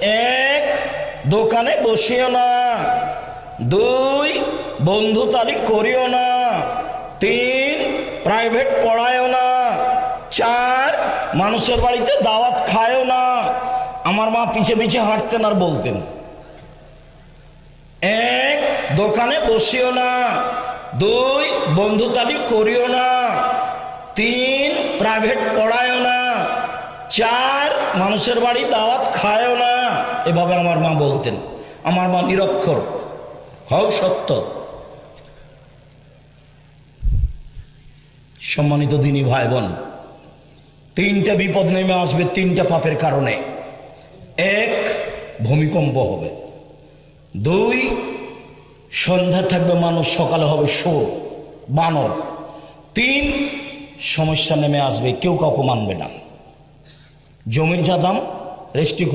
এক, দোকানে বসিও না। দুই, বন্ধুতালি করিও না। তিন, প্রাইভেট পড়ায়ও না। চার, মানুষের বাড়িতে দাওয়াত খায়ও না। আমার মা পিছে পিছে হাঁটতেন আর বলতেন, এক, দোকানে বসিও না। দুই, বন্ধুতালি করিও না। তিন, প্রাইভেট পড়ায়ও না। চার, মানুষের বাড়ি দাওয়াত খায়ও না। এভাবে আমার মা বলতেন। আমার মা নিরক্ষর, খুব সত্য। সম্মানিত দিনী ভাই বোন, তিনটা বিপদ নেমে আসবে তিনটা পাপের কারণে। এক, ভূমিকম্প হবে। দুই, সন্ধ্যা থাকবে মানুষ, সকালে হবে সোর বানর। তিন, সমস্যা নেমে আসবে, কেউ কাউকে মানবে না। জমির যা দাম, রেস্ট্রিক্ট